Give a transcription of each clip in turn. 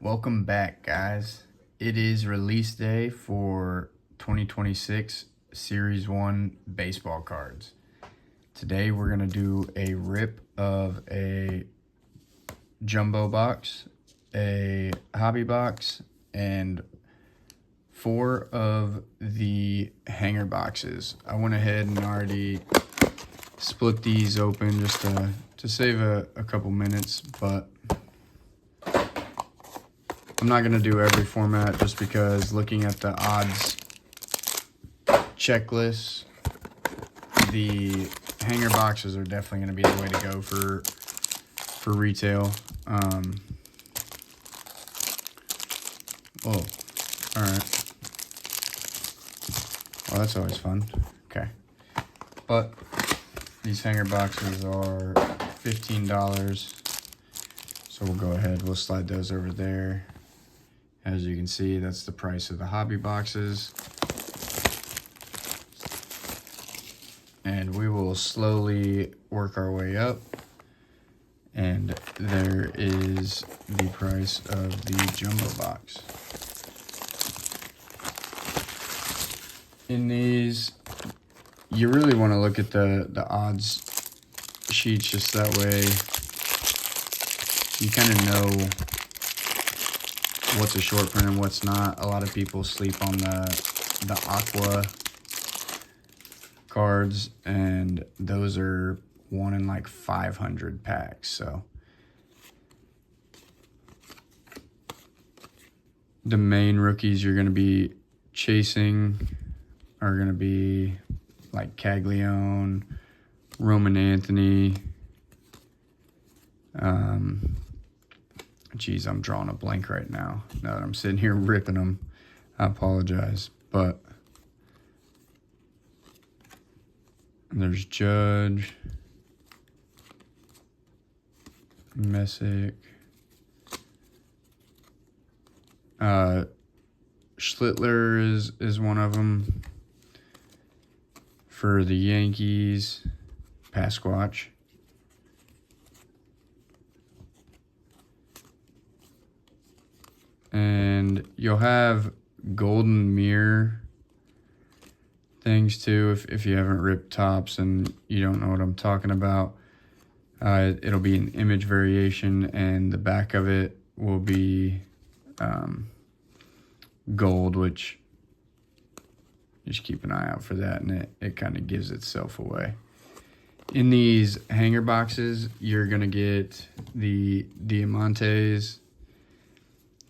Welcome back, guys. It is release day for 2026 Series 1 baseball cards. Today we're going to do a rip of a jumbo box, a hobby box, and 4 of the hanger boxes. I went ahead and already split these open just to save a couple minutes, but I'm not going to do every format just because looking at the odds checklist, the hanger boxes are definitely going to be the way to go for retail. Oh, all right. Well, that's always fun. Okay. But these hanger boxes are $15. So we'll go ahead, we'll slide those over there. As you can see, that's the price of the hobby boxes. And we will slowly work our way up. And there is the price of the jumbo box. In these, you really want to look at the odds sheets just that way you kind of know what's a short print and what's not. A lot of people sleep on the aqua cards, and those are 1 in like 500 packs. So the main rookies you're going to be chasing are going to be like Caglianone, Roman Anthony. Geez, I'm drawing a blank right now that I'm sitting here ripping them. I apologize, but there's Judge, Messick, Schlittler is one of them for the Yankees, Pasquatch. And you'll have golden mirror things too if you haven't ripped tops and you don't know what I'm talking about. It'll be an image variation, and the back of it will be gold, which just keep an eye out for that, and it kind of gives itself away. In these hanger boxes, you're going to get the Diamantes,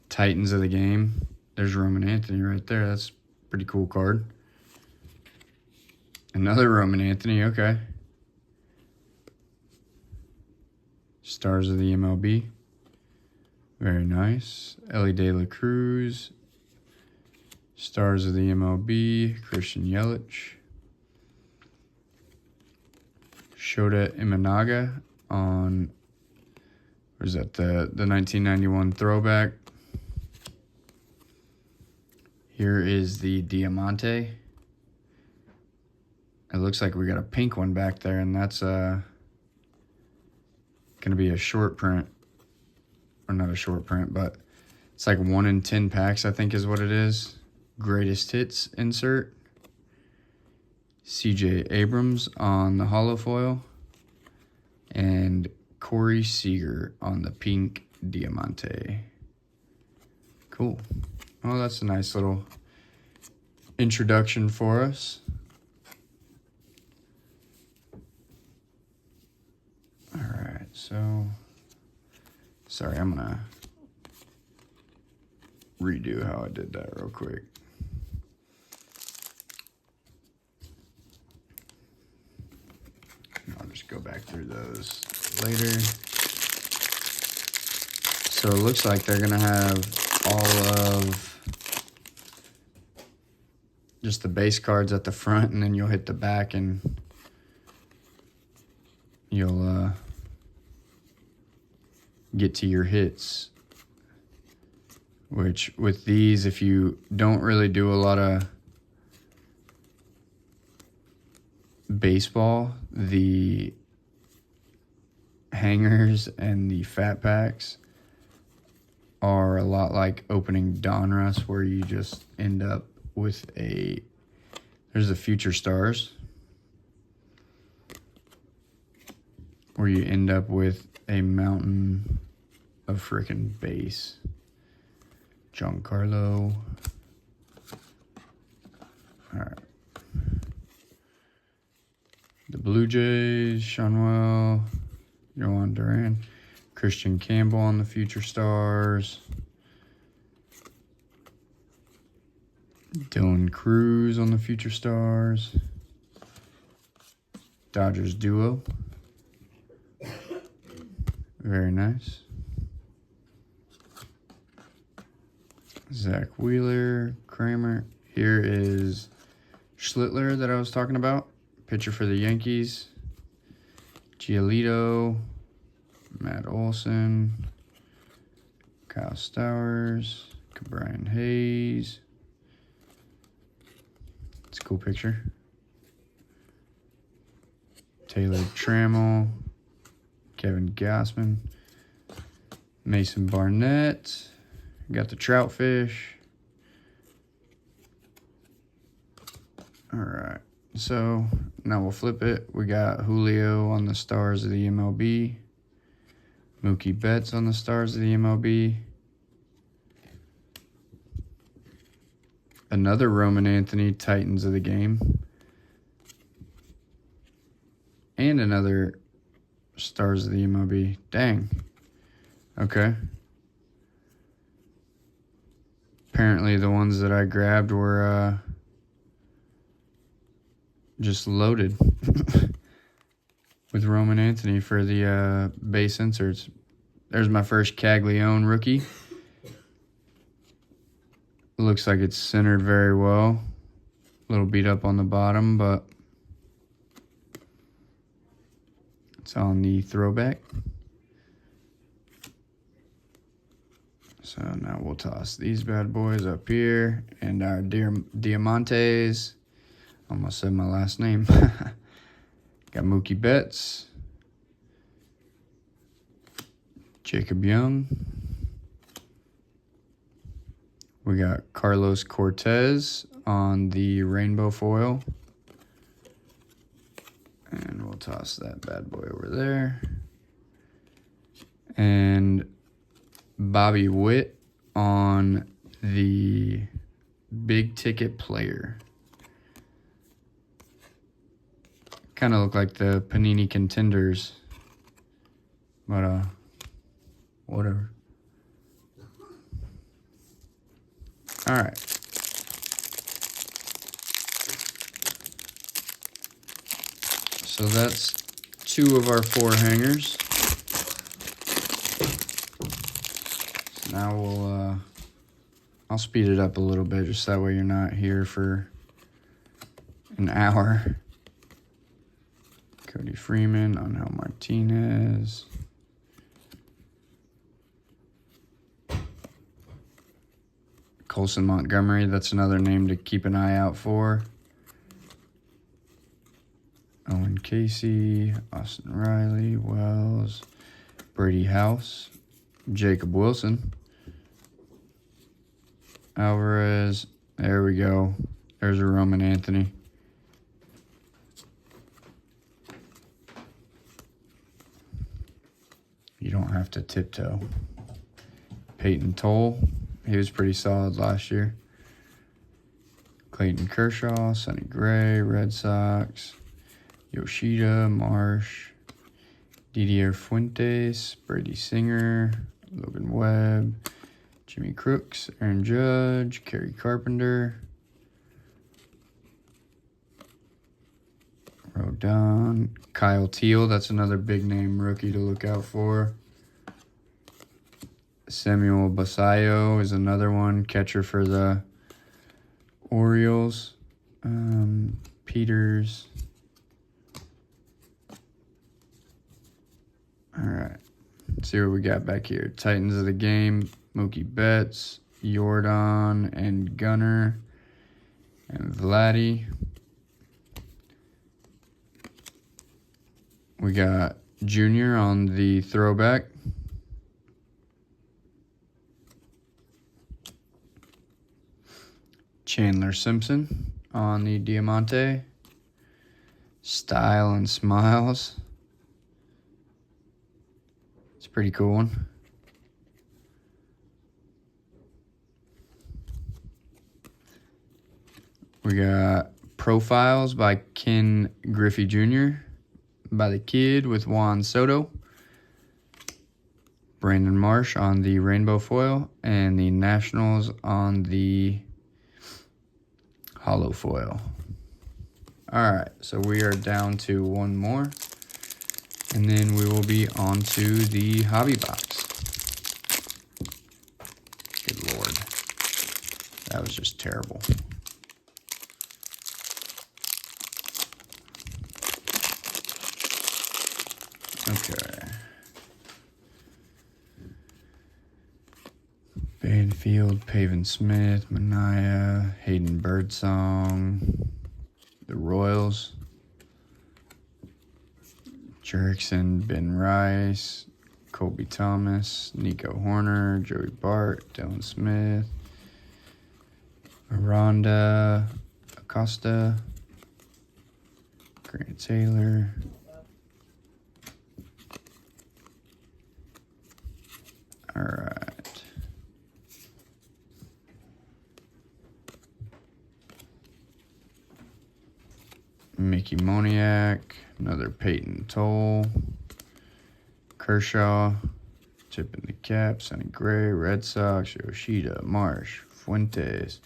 Titans of the game. There's Roman Anthony right there. That's a pretty cool card. Another Roman Anthony, okay. Stars of the MLB. Very nice. Ellie De La Cruz. Stars of the MLB. Christian Yelich. Shota Imanaga on, what is that, the 1991 throwback. Here is the Diamante. It looks like we got a pink one back there, and that's going to be a short print. Or not a short print, but it's like 1 in 10 packs, I think is what it is. Greatest hits insert. CJ Abrams on the holo foil. And Corey Seager on the pink Diamante. Cool. Well, that's a nice little introduction for us. All right, so sorry, I'm gonna redo how I did that real quick. I'll just go back through those later. So it looks like they're gonna have all of just the base cards at the front, and then you'll hit the back and you'll get to your hits. Which with these, if you don't really do a lot of baseball, the hangers and the fat packs are a lot like opening Donruss, where you just end up with there's the Future Stars, where you end up with a mountain of frickin' base. Giancarlo. All right. The Blue Jays, Shanwell, Yohan Duran, Christian Campbell on the Future Stars, Dylan Cruz on the Future Stars, Dodgers duo. Very nice. Zach Wheeler, Kramer. Here is Schlittler that I was talking about. Pitcher for the Yankees. Giolito, Matt Olson, Kyle Stowers, Brian Hayes. It's a cool picture. Taylor Trammell, Kevin Gausman, Mason Barnett. Got the Troutfish. All right. So now we'll flip it. We got Julio on the Stars of the MLB. Mookie Betts on the Stars of the MLB. Another Roman Anthony, Titans of the game. And another Stars of the MLB. Dang. Okay. Apparently the ones that I grabbed were just loaded with Roman Anthony for the base inserts. There's my first Caglianone rookie. Looks like it's centered very well. A little beat up on the bottom, but it's on the throwback. So now we'll toss these bad boys up here. And our Diamantes. Almost said my last name. Got Mookie Betts. Jacob Young. We got Carlos Cortez on the rainbow foil. And we'll toss that bad boy over there. And Bobby Witt on the big ticket player. Kind of look like the Panini Contenders, but whatever. All right. So that's 2 of our 4 hangers. Now I'll speed it up a little bit, just that way you're not here for an hour. Cody Freeman, Angel Martinez. Colson Montgomery, that's another name to keep an eye out for. Owen Casey, Austin Riley, Wells, Brady House, Jacob Wilson, Alvarez. There we go. There's a Roman Anthony. You don't have to tiptoe. Peyton Toll, he was pretty solid last year. Clayton Kershaw, Sonny Gray, Red Sox, Yoshida, Marsh, Didier Fuentes, Brady Singer, Logan Webb, Jimmy Crooks, Aaron Judge, Kerry Carpenter, Rodon, Kyle Teal, that's another big name rookie to look out for. Samuel Basayo is another one, catcher for the Orioles. Peters. All right, let's see what we got back here. Titans of the game, Mookie Betts, Jordan, and Gunner, and Vladdy. We got Junior on the throwback. Chandler Simpson on the Diamante. Style and Smiles. It's a pretty cool one. We got Profiles by Ken Griffey Jr. by the Kid with Juan Soto. Brandon Marsh on the Rainbow Foil. And the Nationals on the Hollow Foil. Alright, so we are down to one more. And then we will be on to the hobby box. Good Lord. That was just terrible. Okay. Banfield, Pavin Smith, Mania, Hayden Birdsong, the Royals, Jerickson, Ben Rice, Colby Thomas, Nico Horner, Joey Bart, Dylan Smith, Aranda, Acosta, Grant Taylor, all right. Mickey Moniak, another Peyton Toll, Kershaw, Tip in the Cap, Sonny Gray, Red Sox, Yoshida, Marsh, Fuentes,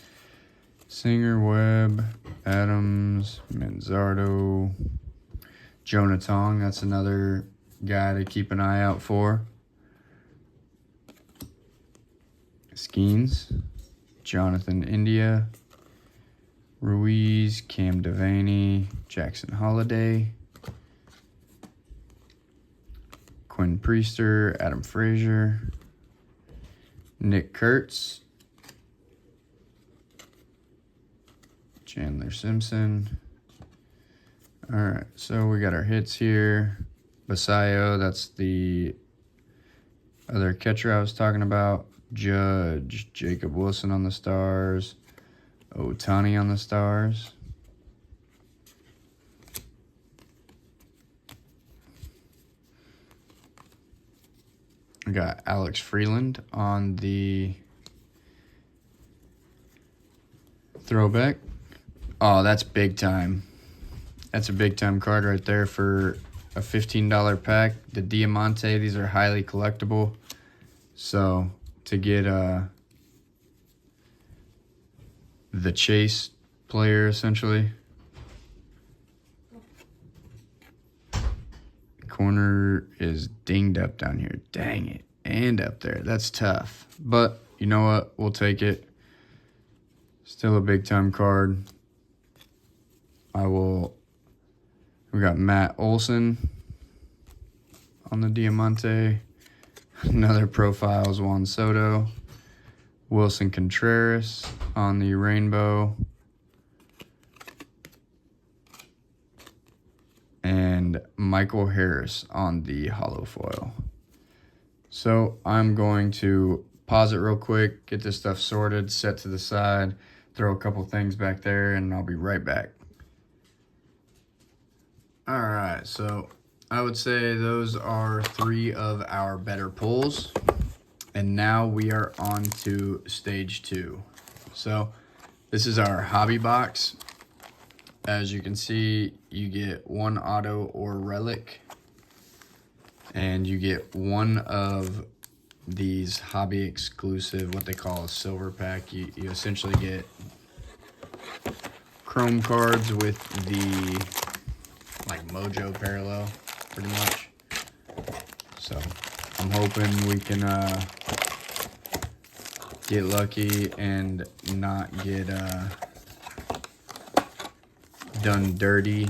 Singer, Webb, Adams, Manzardo, Jonah Tong, that's another guy to keep an eye out for. Skenes, Jonathan India, Ruiz, Cam Devaney, Jackson Holiday, Quinn Priester, Adam Frazier, Nick Kurtz, Chandler Simpson. All right, so we got our hits here. Basayo, that's the other catcher I was talking about. Judge, Jacob Wilson on the Stars. Ohtani on the Stars. We got Alex Freeland on the throwback. Oh, that's big time. That's a big time card right there for a $15 pack. The Diamante, these are highly collectible. So to get the chase player, essentially. Corner is dinged up down here. Dang it. And up there. That's tough. But you know what? We'll take it. Still a big time card. We got Matt Olson on the Diamante. Another Profiles, Juan Soto. Wilson Contreras on the Rainbow. And Michael Harris on the Hollow Foil. So I'm going to pause it real quick, get this stuff sorted, set to the side, throw a couple things back there, and I'll be right back. All right, so I would say those are 3 of our better pulls. And now we are on to stage 2. So this is our hobby box. As you can see, you get 1 auto or relic. And you get 1 of these hobby exclusive, what they call a silver pack. You essentially get chrome cards with the like Mojo parallel, pretty much. So I'm hoping we can get lucky and not get done dirty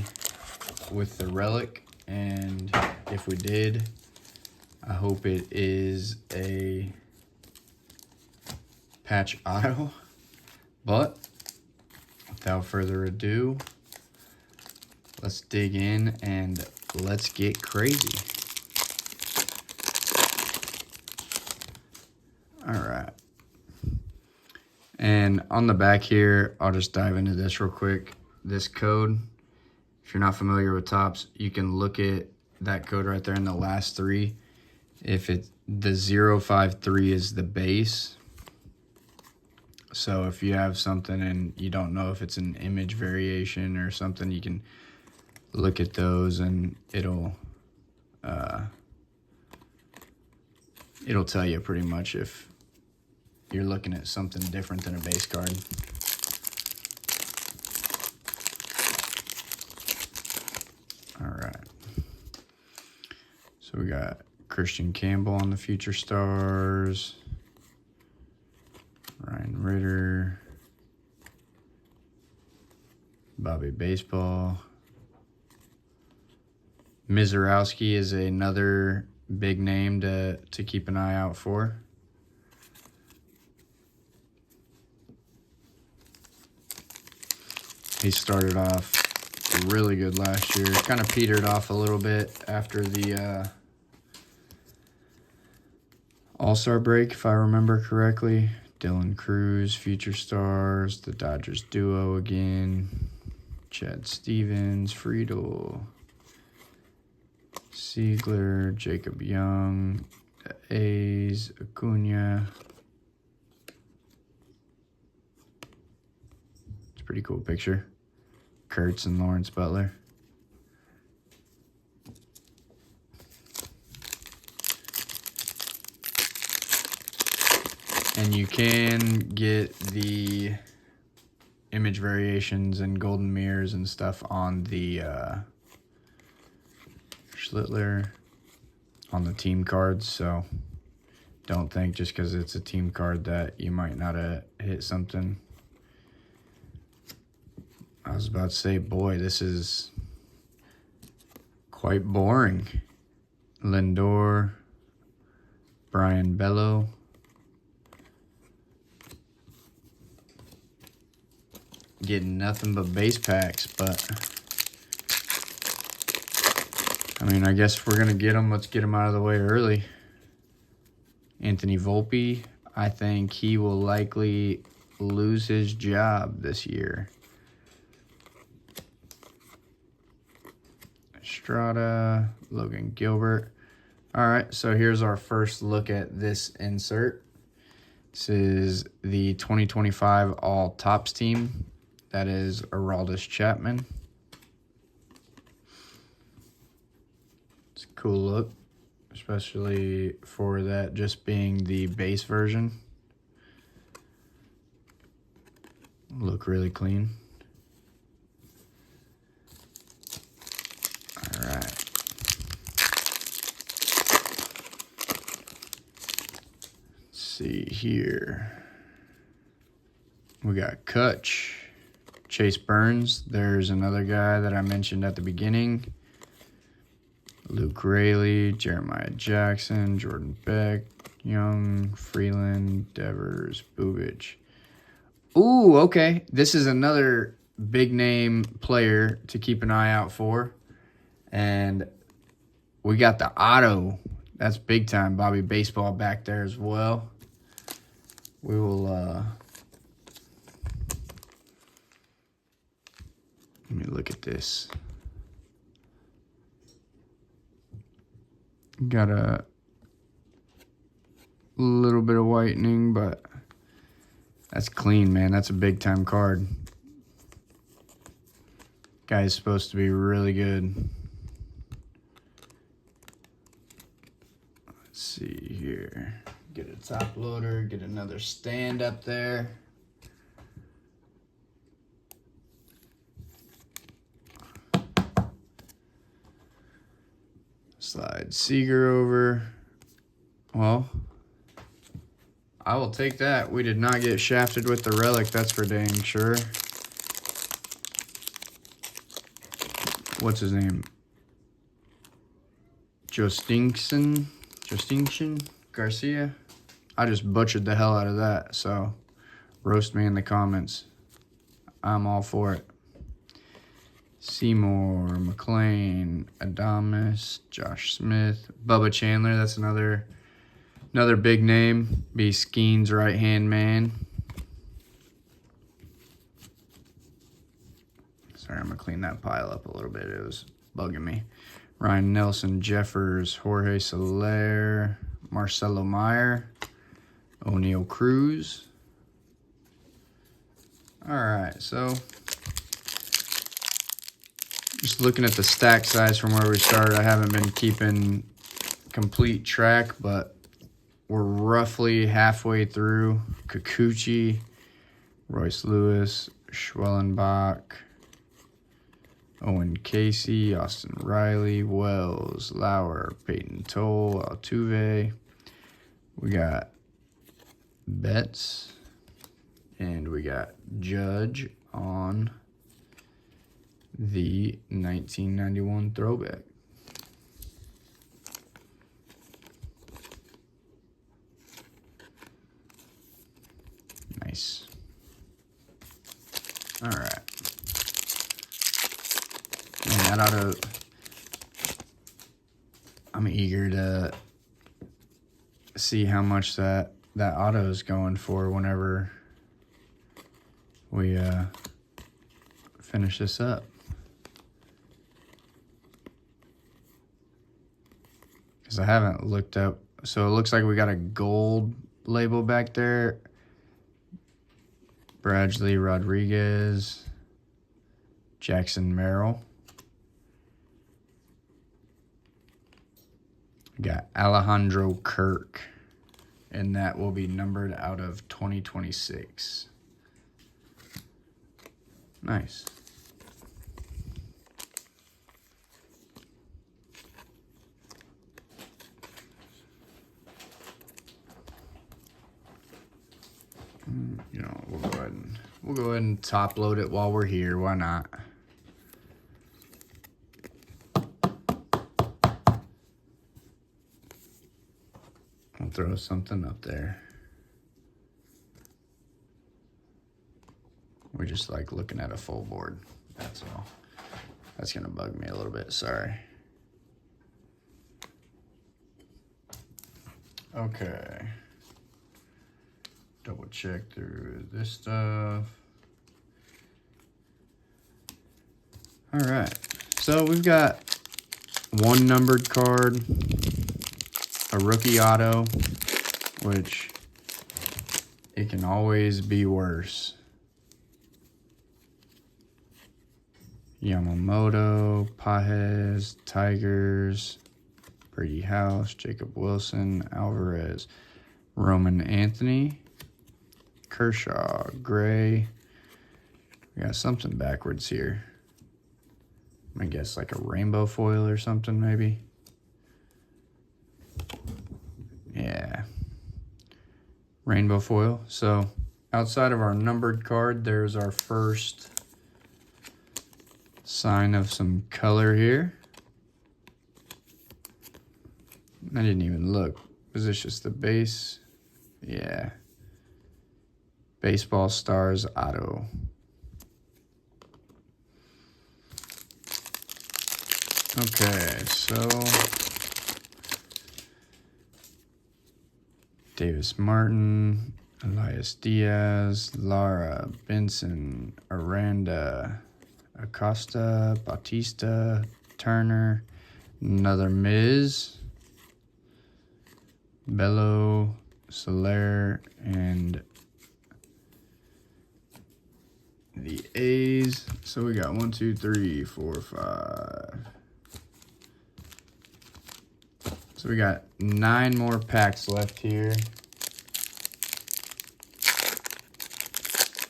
with the relic. And if we did, I hope it is a patch auto. But without further ado, let's dig in and let's get crazy. All right. And on the back here, I'll just dive into this real quick. This code, if you're not familiar with Topps, you can look at that code right there in the last three. If it's the 053 is the base. So if you have something and you don't know if it's an image variation or something, you can look at those and it'll tell you pretty much if you're looking at something different than a base card. All right. So we got Christian Campbell on the Future Stars. Ryan Ritter. Bobby Baseball. Mizorowski is another big name to keep an eye out for. He started off really good last year. Kind of petered off a little bit after the All-Star break, if I remember correctly. Dylan Cruz, Future Stars, the Dodgers duo again. Chad Stevens, Friedel, Siegler, Jacob Young, the A's, Acuna. It's a pretty cool picture. Kurtz and Lawrence Butler. And you can get the image variations and golden mirrors and stuff on the Schlittler on the team cards. So don't think just because it's a team card that you might not hit something. I was about to say, boy, this is quite boring. Lindor, Brian Bello. Getting nothing but base packs, but I mean, I guess if we're going to get them, let's get them out of the way early. Anthony Volpe, I think he will likely lose his job this year. Estrada, Logan Gilbert. All right, so here's our first look at this insert. This is the 2025 All Topps team. That is Aroldis Chapman. It's a cool look, especially for that just being the base version. Look really clean. All right. Let's see here. We got Kutch. Chase Burns, there's another guy that I mentioned at the beginning. Luke Raley, Jeremiah Jackson, Jordan Beck, Young, Freeland, Devers, Bubich. Ooh, okay. This is another big name player to keep an eye out for. And we got the auto. That's big time. Bobby Baseball back there as well. We will... Let me look at this. Got a little bit of whitening, but that's clean, man. That's a big time card. Guy's supposed to be really good. Let's see here. Get a top loader, get another stand up there. Slide Seager over. Well, I will take that. We did not get shafted with the relic, that's for dang sure. What's his name? Justinson Garcia. I just butchered the hell out of that, so roast me in the comments. I'm all for it. Seymour, McLean, Adames, Josh Smith, Bubba Chandler. That's another big name. Be Skeen's right-hand man. Sorry, I'm going to clean that pile up a little bit. It was bugging me. Ryan Nelson, Jeffers, Jorge Soler, Marcelo Meyer, O'Neal Cruz. All right, so just looking at the stack size from where we started, I haven't been keeping complete track, but we're roughly halfway through. Kikuchi, Royce Lewis, Schwellenbach, Owen Casey, Austin Riley, Wells, Lauer, Peyton Toll, Altuve. We got Betts, and we got Judge on the 1991 throwback. Nice. All right. Man, that auto, I'm eager to see how much that auto is going for whenever we finish this up. Because I haven't looked up. So it looks like we got a gold label back there. Bradley Rodriguez, Jackson Merrill. We got Alejandro Kirk, and that will be numbered out of 2026. Nice. You know, we'll go ahead and top load it while we're here. Why not? I'll throw something up there. We just like looking at a full board. That's all. That's gonna bug me a little bit. Sorry. Okay. Double check through this stuff. All right, so we've got one numbered card, a rookie auto, which it can always be worse. Yamamoto, Pajes, Tigers, Brady House, Jacob Wilson, Alvarez, Roman Anthony, Kershaw, Gray. We got something backwards here. I guess like a rainbow foil or something, maybe. Yeah. Rainbow foil. So outside of our numbered card, there's our first sign of some color here. I didn't even look. Was this just the base? Yeah. Baseball Stars auto. Okay, so Davis Martin, Elias Diaz, Lara, Benson, Aranda, Acosta, Bautista, Turner, another Miz, Bello, Soler, and the A's. So we got 1, 2, 3, 4, 5. So we got 9 more packs left here.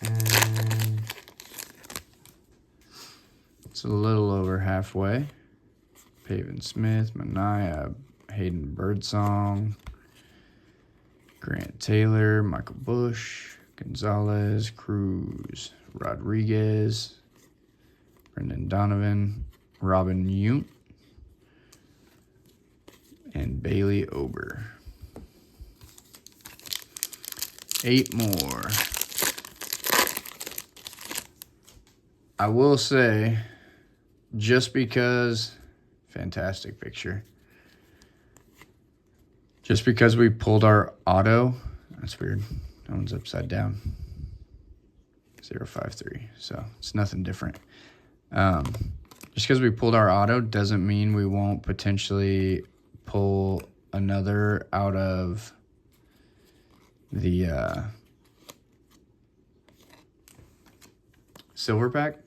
And it's a little over halfway. Pavin Smith, Mania, Hayden Birdsong, Grant Taylor, Michael Bush, Gonzalez, Cruz, Rodriguez, Brendan Donovan, Robin Yount, and Bailey Ober. 8 more. I will say, just because, fantastic picture. Just because we pulled our auto, that's weird. That one's upside down. 053. So it's nothing different. Just because we pulled our auto doesn't mean we won't potentially pull another out of the silver pack.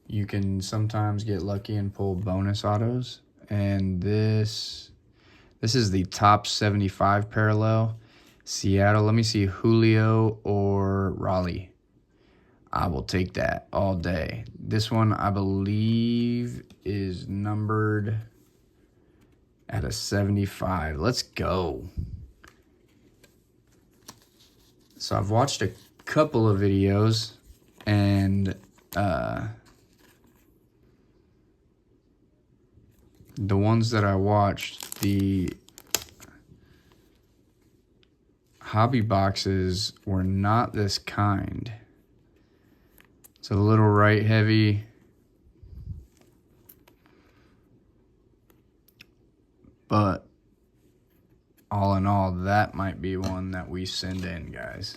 You can sometimes get lucky and pull bonus autos, and this is the top 75 parallel. Seattle, let me see, Julio or Raleigh. I will take that all day. This one, I believe, is numbered at a 75. Let's go. So I've watched a couple of videos, and the ones that I watched, the hobby boxes were not this kind. It's a little right heavy. But all in all, that might be one that we send in, guys.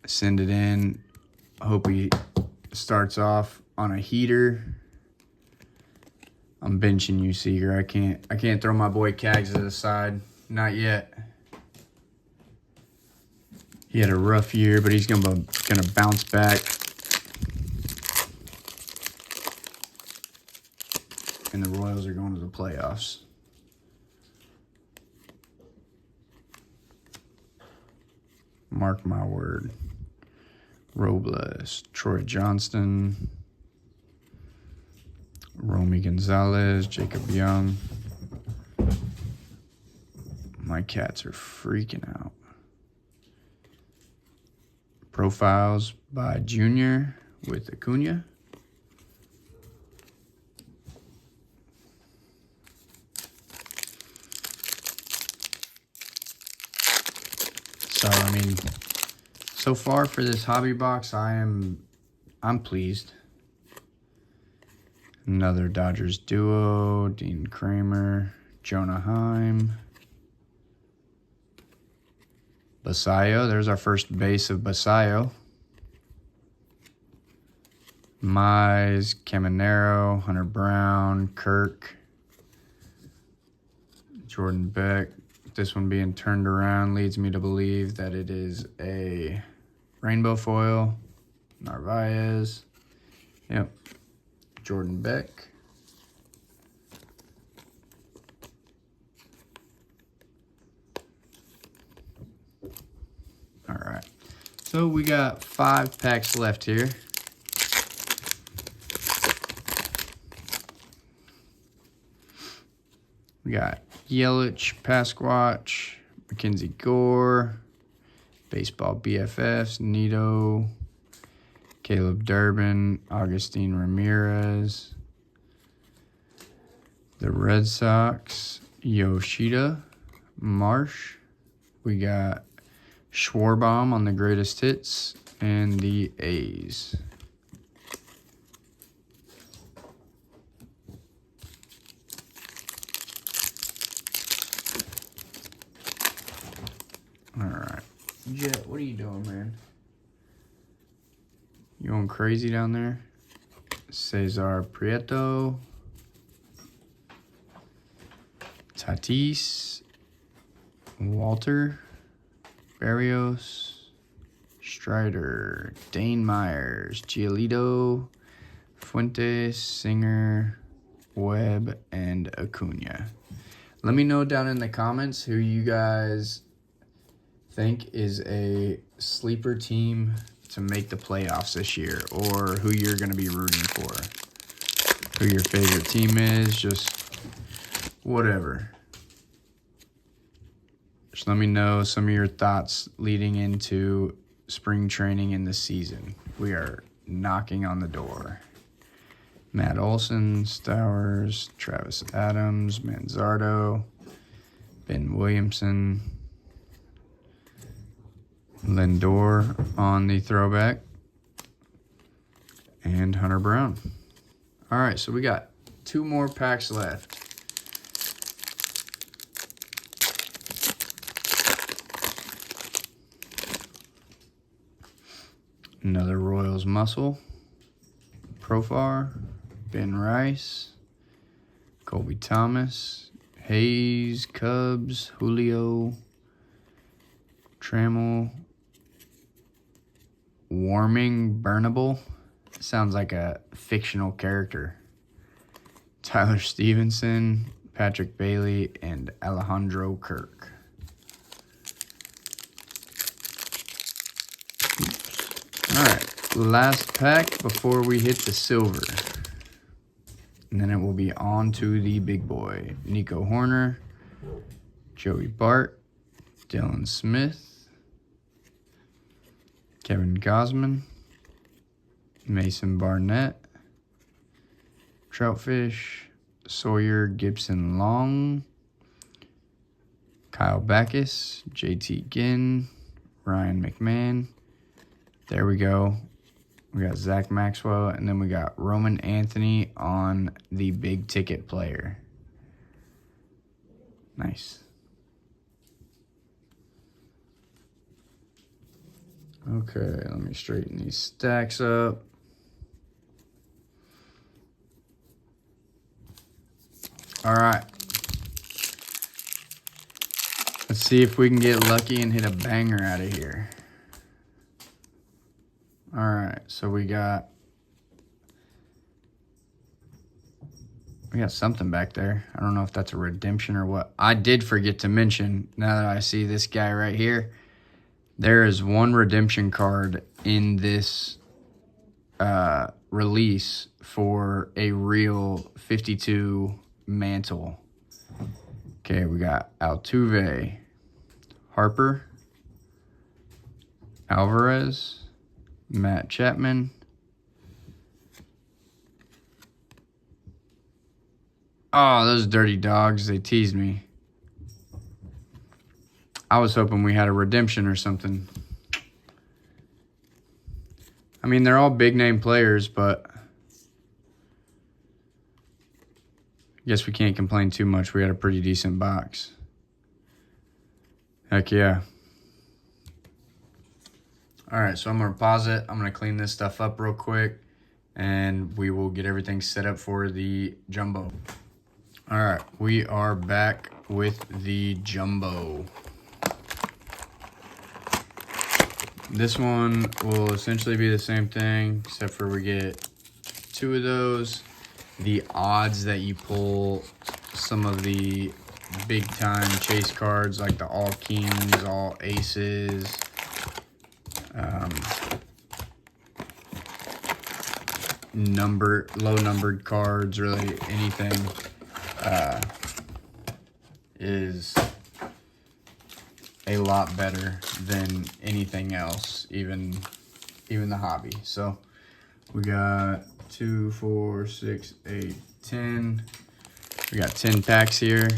Send it in. Hope he starts off on a heater. I'm benching you, Seeger. I can't throw my boy Cags to the side. Not yet. He had a rough year, but he's gonna bounce back. And the Royals are going to the playoffs. Mark my word. Robles, Troy Johnston, Romy Gonzalez, Jacob Young. My cats are freaking out. Profiles by Junior with Acuna. So, I mean, so far for this hobby box, I'm pleased. Another Dodgers duo, Dean Kramer, Jonah Heim. Basayo, there's our first base of Basayo. Mize, Caminero, Hunter Brown, Kirk, Jordan Beck. This one being turned around leads me to believe that it is a rainbow foil. Narvaez. Yep. Jordan Beck. All right. So we got 5 packs left here. We got Yelich, Pasquatch, Mackenzie Gore, Baseball BFFs, Nito, Caleb Durbin, Augustine Ramirez, the Red Sox, Yoshida, Marsh. We got Schwarbaum on the greatest hits, and the A's. All right. Jet, what are you doing, man? You going crazy down there? Cesar Prieto. Tatis. Walter. Barrios. Strider. Dane Myers. Giolito. Fuentes. Singer. Webb. And Acuna. Let me know down in the comments who you guys think is a sleeper team to make the playoffs this year, or who you're going to be rooting for, who your favorite team is, just whatever. Just let me know some of your thoughts leading into spring training in the season. We are knocking on the door. Matt Olson, Stowers, Travis Adams, Manzardo, Ben Williamson, Lindor on the throwback, and Hunter Brown. All right, so we got 2 more packs left. Another Royals muscle. Profar. Ben Rice. Colby Thomas. Hayes. Cubs. Julio. Trammell. Warming Burnable. Sounds like a fictional character. Tyler Stevenson. Patrick Bailey. And Alejandro Kirk. Alright, last pack before we hit the silver. And then it will be on to the big boy. Nico Horner, Joey Bart, Dylan Smith, Kevin Gausman, Mason Barnett, Troutfish, Sawyer Gibson Long, Kyle Backus, JT Ginn, Ryan McMahon. There we go. We got Zach Maxwell, and then we got Roman Anthony on the big ticket player. Nice. Okay, let me straighten these stacks up. All right. Let's see if we can get lucky and hit a banger out of here. All right, so we got something back there. I don't know if that's a redemption or what. I did forget to mention, now that I see this guy right here, there is one redemption card in this release for a real 52 mantle. Okay, we got Altuve, Harper, Alvarez, Matt Chapman, oh, those dirty dogs, they teased me. I was hoping we had a redemption or something. I mean, they're all big name players, but I guess we can't complain too much. We had a pretty decent box. Heck yeah. All right, so I'm going to pause it. I'm going to clean this stuff up real quick, and we will get everything set up for the jumbo. All right, we are back with the jumbo. This one will essentially be the same thing, except for we get 2 of those. The odds that you pull some of the big-time chase cards, like the all kings, all aces, low numbered cards, really anything, is a lot better than anything else, even the hobby. So we got 2, 4, 6, 8, 10. We got 10 packs here.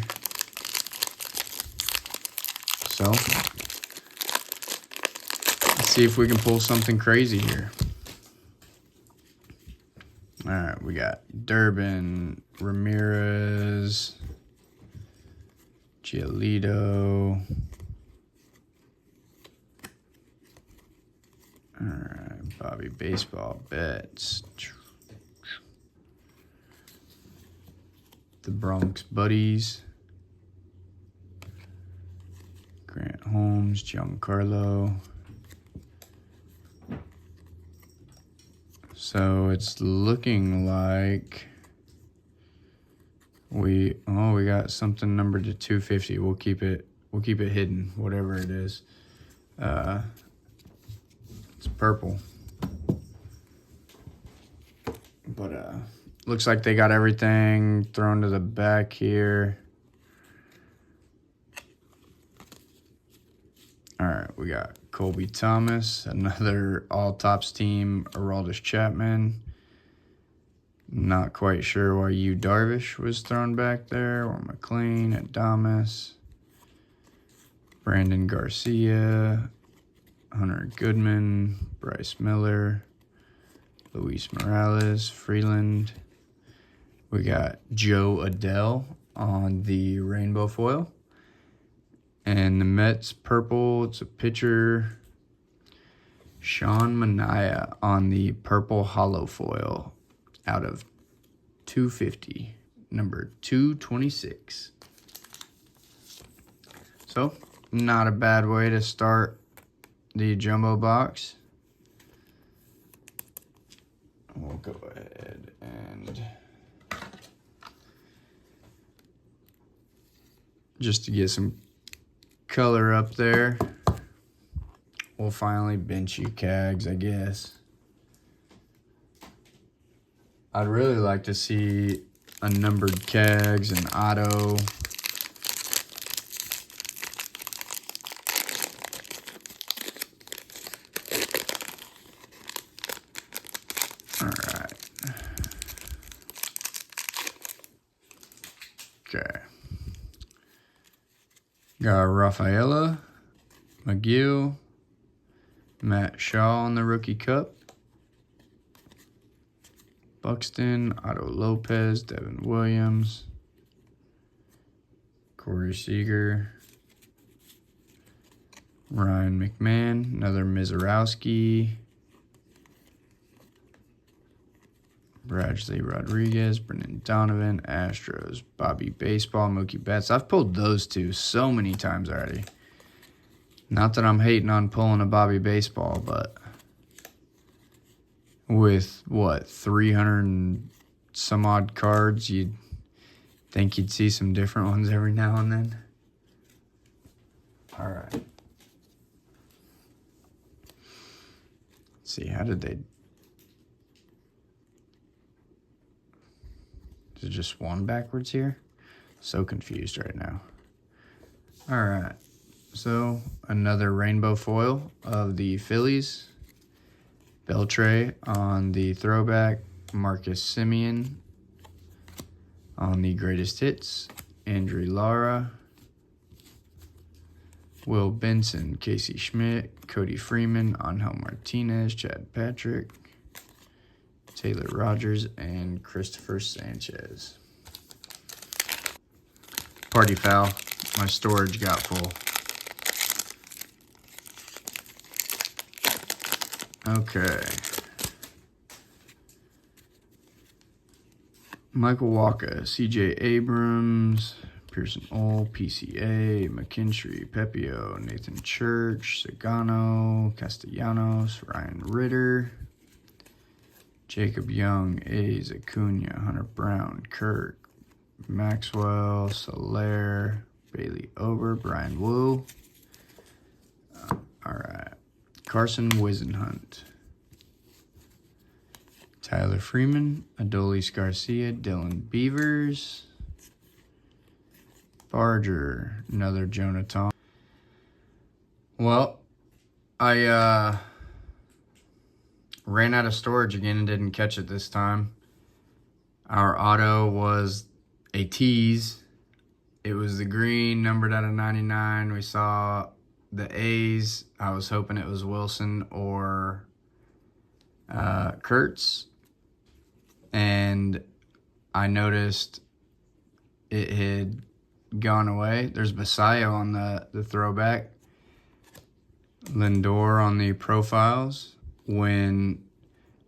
So let's see if we can pull something crazy here. All right, we got Durbin, Ramirez, Giolito. All right, Bobby Baseball Bets. The Bronx Buddies. Grant Holmes, Giancarlo. So it's looking like we got something numbered to 250. We'll keep it hidden, whatever it is. It's purple. But looks like they got everything thrown to the back here. All right, we got Colby Thomas, another all-tops team, Aroldis Chapman. Not quite sure why Yu Darvish was thrown back there, or McLean, Adames, Brandon Garcia, Hunter Goodman, Bryce Miller, Luis Morales, Freeland. We got Joe Adele on the rainbow foil. And the Mets purple, it's a pitcher. Sean Manaea on the purple hollow foil out of 250, number 226. So, not a bad way to start the jumbo box. We'll go ahead and just to get some color up there, we'll finally bench you, Cags, I guess. I'd really like to see a numbered Cags and auto. All right. Okay. Got Rafaela, McGill, Matt Shaw on the rookie cup, Buxton, Otto Lopez, Devin Williams, Corey Seager, Ryan McMahon, another Mizorowski, Bradley Rodriguez, Brendan Donovan, Astros, Bobby Baseball, Mookie Betts. I've pulled those two so many times already. Not that I'm hating on pulling a Bobby Baseball, but with, 300 and some odd cards, you'd think you'd see some different ones every now and then. All right. Let's see, how did they... Is it just one backwards here? So confused right now. All right. So, another rainbow foil of the Phillies. Beltre on the throwback. Marcus Semien on the greatest hits. Andrew Lara. Will Benson, Casey Schmidt, Cody Freeman, Angel Martinez, Chad Patrick, Taylor Rogers, and Christopher Sanchez. Party foul. My storage got full. Okay. Michael Walker, CJ Abrams, Pearson Ole, PCA, McKinstry, Pepio, Nathan Church, Sagano, Castellanos, Ryan Ritter, Jacob Young, A's, Acuna, Hunter Brown, Kirk, Maxwell, Soler, Bailey Ober, Brian Wu. All right. Carson Wisenhunt, Tyler Freeman, Adolis Garcia, Dylan Beavers, Barger, another Jonathan. Well, I ran out of storage again and didn't catch it this time. Our auto was a tease. It was the green, numbered out of 99. We saw the A's. I was hoping it was Wilson or Kurtz. And I noticed it had gone away. There's Basayo on the throwback. Lindor on the profiles. When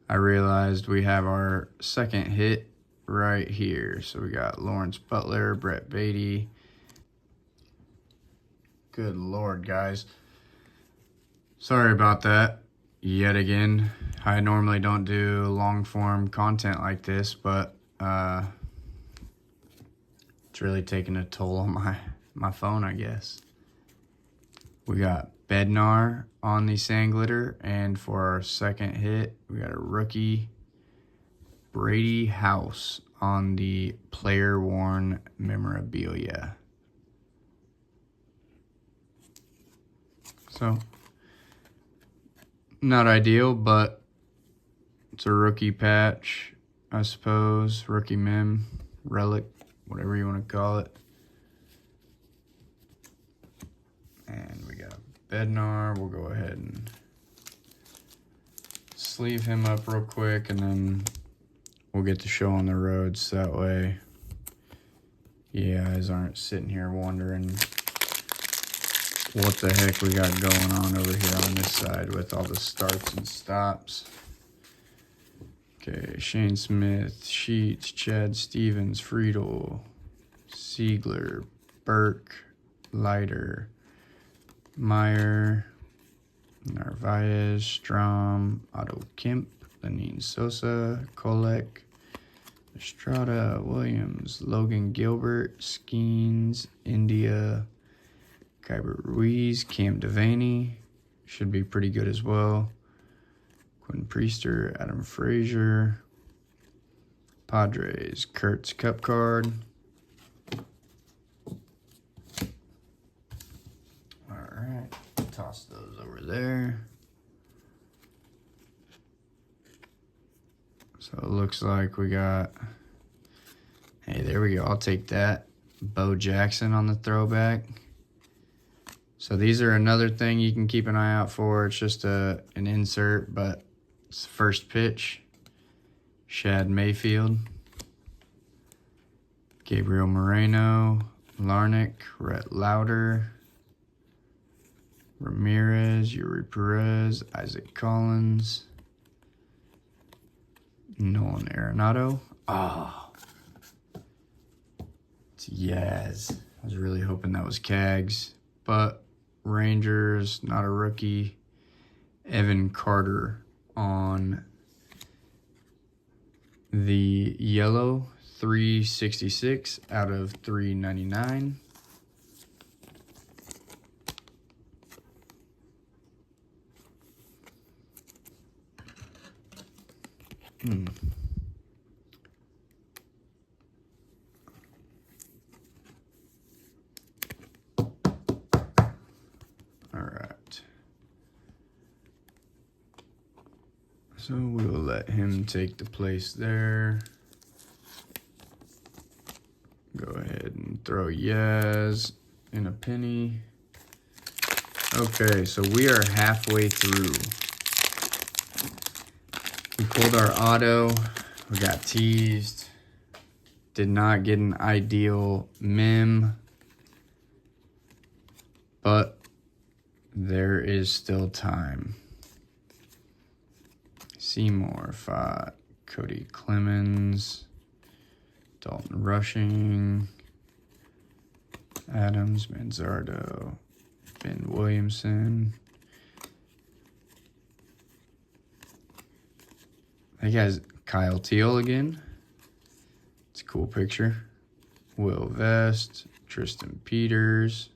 I realized we have our second hit right here. So we got Lawrence Butler, Brett Beatty. Good Lord, guys. Sorry about that yet again. I normally don't do long form content like this, but it's really taking a toll on my phone, I guess. We got Bednar on the sand glitter, and for our second hit, we got a rookie Brady House on the player worn memorabilia. So, not ideal, but it's a rookie patch, I suppose. Rookie mem, relic, whatever you want to call it. And we got Bednar. We'll go ahead and sleeve him up real quick, and then we'll get the show on the road, so that way you guys aren't sitting here wondering what the heck we got going on over here on this side with all the starts and stops. Okay, Shane Smith, Sheets, Chad Stevens, Friedel, Siegler, Burke, Leiter, Meyer, Narvaez, Strom, Otto Kemp, Lenine Sosa, Kolek, Estrada, Williams, Logan Gilbert, Skenes, India, Kyber Ruiz, Cam Devaney, should be pretty good as well. Quinn Priester, Adam Frazier, Padres, Kurtz Cup card. All right, toss those over there. So it looks like we got, hey, there we go. I'll take that. Bo Jackson on the throwback. So these are another thing you can keep an eye out for. It's just an insert, but it's the first pitch. Shad Mayfield, Gabriel Moreno, Larnick, Rhett Lauder, Ramirez, Yuri Perez, Isaac Collins, Nolan Arenado. Oh, it's Yaz. I was really hoping that was Cags, but Rangers, not a rookie. Evan Carter on the yellow, 366 out of 399. All right. So we'll let him take the place there. Go ahead and throw Yaz in a penny. Okay, so we are halfway through. We pulled our auto. We got teased. Did not get an ideal mem. But there is still time. Seymour, Fott, Cody Clemens, Dalton Rushing, Adams, Manzardo, Ben Williamson. That guy's Kyle Teal again. It's a cool picture. Will Vest, Tristan Peters,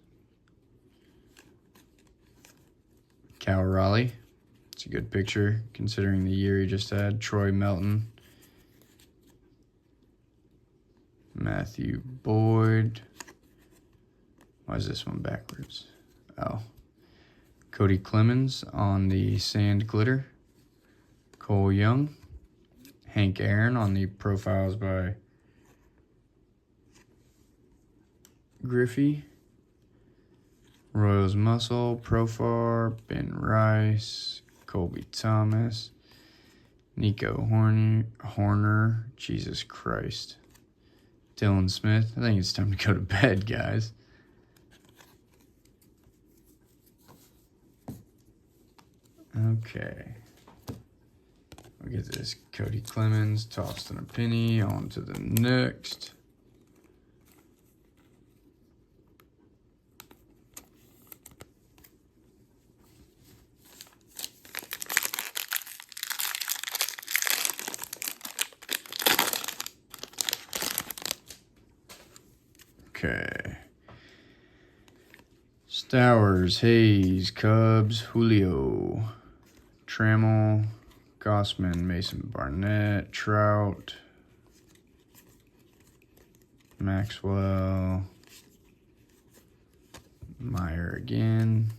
Cal Raleigh. It's a good picture considering the year he just had. Troy Melton, Matthew Boyd. Why is this one backwards? Oh. Cody Clemens on the sand glitter. Cole Young. Hank Aaron on the profiles by Griffey. Royals Muscle, Profar, Ben Rice, Colby Thomas, Nico Horner, Jesus Christ, Dylan Smith. I think it's time to go to bed, guys. Okay. We'll get this Cody Clemens tossed in a penny. On to the next. Okay. Stowers, Hayes, Cubs, Julio, Trammell, Gossman, Mason Barnett, Trout, Maxwell, Meyer again,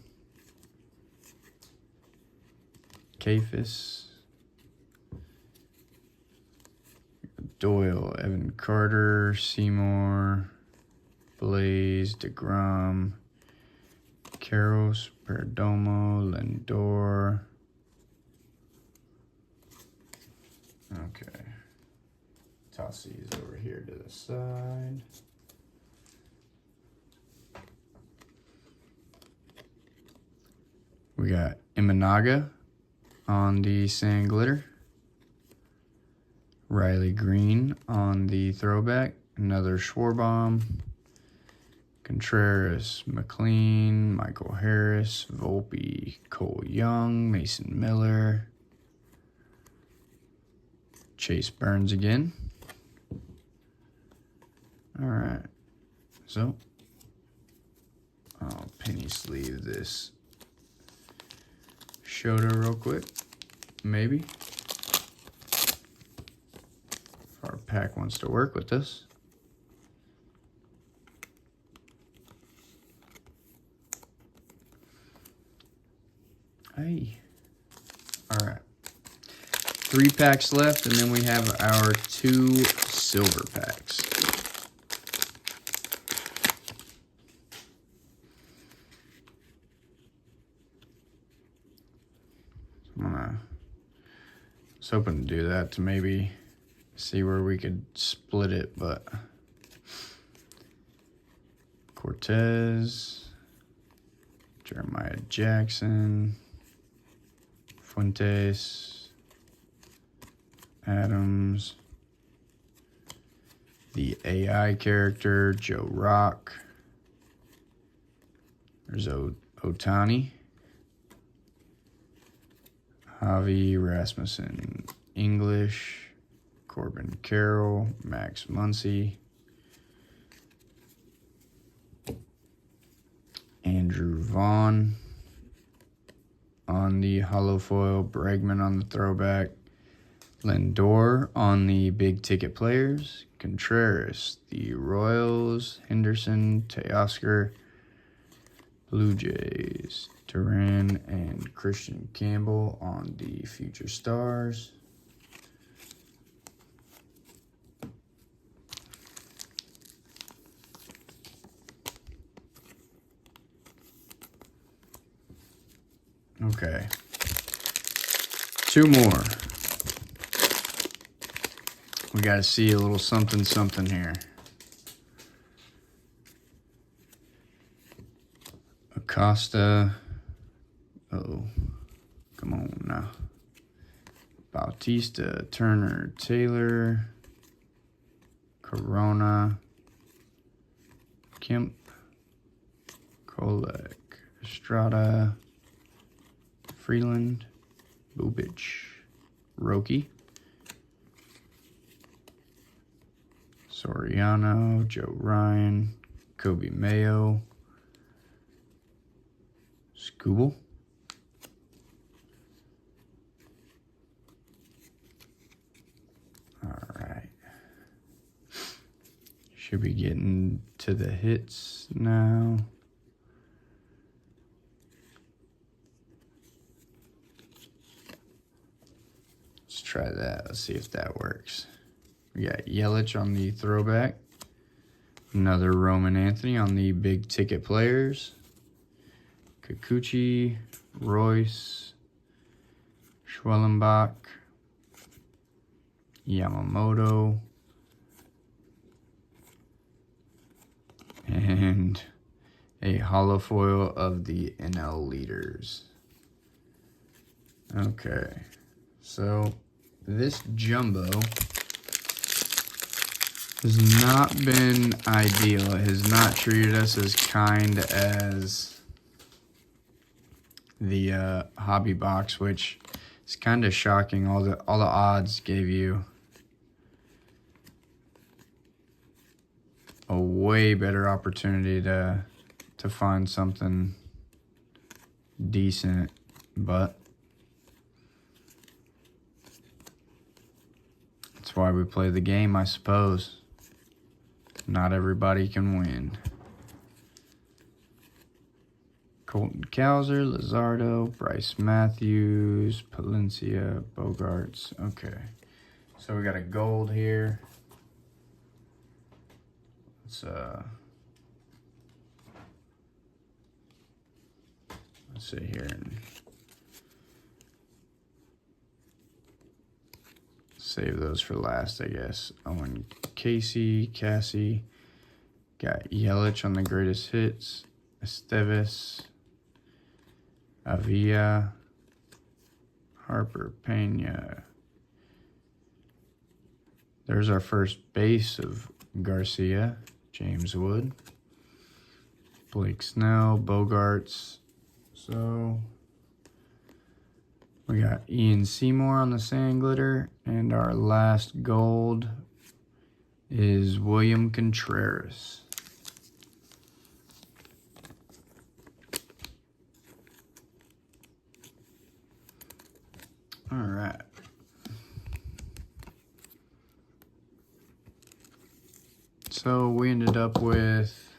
Kafis, Doyle, Evan Carter, Seymour, Blaze, DeGrom, Caros, Perdomo, Lindor. Okay. Toss these over here to the side. We got Imanaga on the Sand Glitter. Riley Green on the throwback. Another Schwarbaum. Contreras, McLean, Michael Harris, Volpe, Cole Young, Mason Miller. Chase Burns again. All right. So, I'll penny sleeve this Shota real quick. Maybe. If our pack wants to work with this. Hey. All right. 3 packs left, and then we have our 2 silver packs. I was hoping to do that to maybe see where we could split it, but Cortez, Jeremiah Jackson, Fuentes, Adams, the AI character, Joe Rock. There's Ohtani, Javi Rasmussen, English, Corbin Carroll, Max Muncy, Andrew Vaughn on the hollow foil, Bregman on the throwback, Lindor on the big ticket players, Contreras, the Royals, Henderson, Teoscar, Blue Jays, Duran and Christian Campbell on the future stars. Okay. 2 more. We got to see a little something here. Acosta. Uh-oh. Come on now. Bautista, Turner, Taylor, Corona, Kemp, Kolek, Estrada, Freeland, Bubic, Roki, Soriano, Joe Ryan, Kobe Mayo, Scooble, all right, should be getting to the hits now. Let's try that. Let's see if that works. We got Yelich on the throwback. Another Roman Anthony on the big ticket players. Kikuchi, Royce, Schwellenbach, Yamamoto, and a hollow foil of the NL leaders. Okay, so this jumbo has not been ideal. It has not treated us as kind as the hobby box, which is kind of shocking. All the odds gave you a way better opportunity to find something decent, but that's why we play the game, I suppose. Not everybody can win. Colton Cowser, Luzardo, Bryce Matthews, Palencia, Bogarts. Okay, so we got a gold here. Let's sit here and save those for last, I guess. Owen Cassie. Got Yelich on the greatest hits. Esteves. Avila, Harper, Pena. There's our first base of Garcia, James Wood, Blake Snell, Bogarts. So we got Ian Seymour on the sand glitter, and our last gold is William Contreras. All right. So we ended up with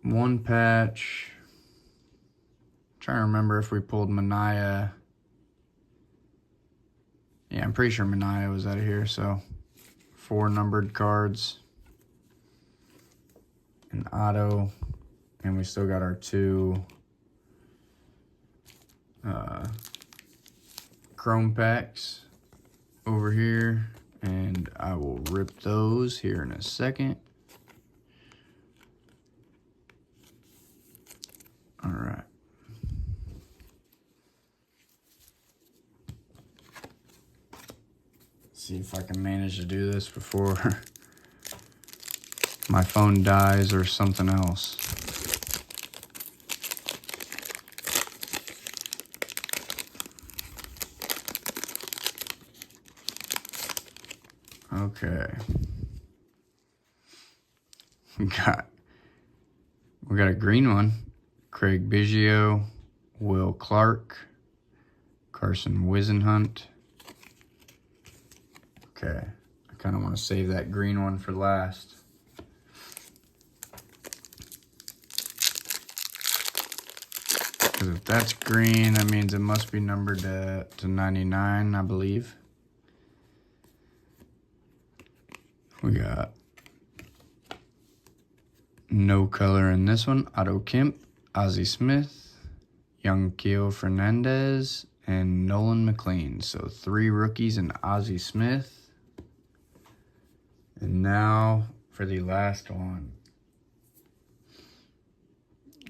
one patch. I'm trying to remember if we pulled Manaea. Yeah, I'm pretty sure Manaea was out of here. So 4 numbered cards. An auto. And we still got our 2 chrome packs over here, and I will rip those here in a second. All right. See if I can manage to do this before my phone dies or something else. Okay. We got a green one. Craig Biggio, Will Clark, Carson Wisenhunt. Okay. I kind of want to save that green one for last. Because if that's green, that means it must be numbered to 99, I believe. We got no color in this one. Otto Kemp, Ozzie Smith, Young Keo Fernandez, and Nolan McLean. So 3 rookies and Ozzie Smith. And now for the last one.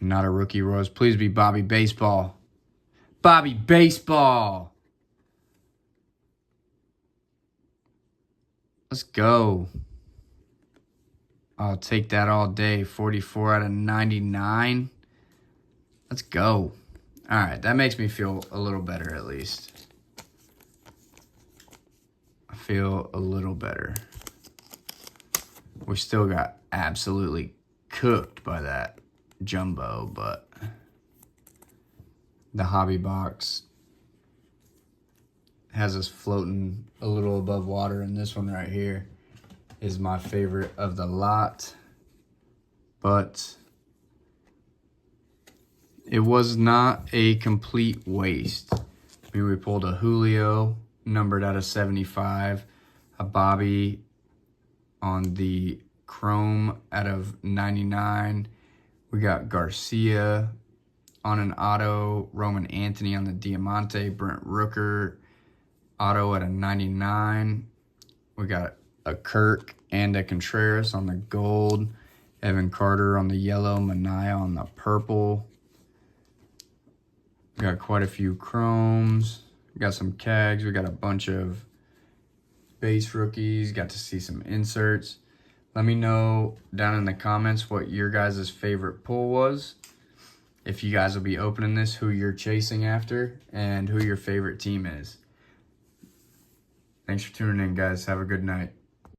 Not a rookie, Rose. Please be Bobby Baseball. Bobby Baseball! Let's go. I'll take that all day. 44 out of 99. Let's go. All right, that makes me feel a little better at least. I feel a little better. We still got absolutely cooked by that jumbo, but the hobby box has us floating a little above water, and this one right here is my favorite of the lot. But it was not a complete waste. I mean, we pulled a Julio numbered out of 75, a Bobby on the chrome out of 99. We got Garcia on an auto, Roman Anthony on the Diamante, Brent Rooker auto at a 99. We got a Kirk and a Contreras on the gold, Evan Carter on the yellow, Manaea on the purple. We got quite a few chromes. We got some Cags. We got a bunch of base rookies. Got to see some inserts. Let me know down in the comments what your guys' favorite pull was. If you guys will be opening this, who you're chasing after, and who your favorite team is. Thanks for tuning in, guys. Have a good night.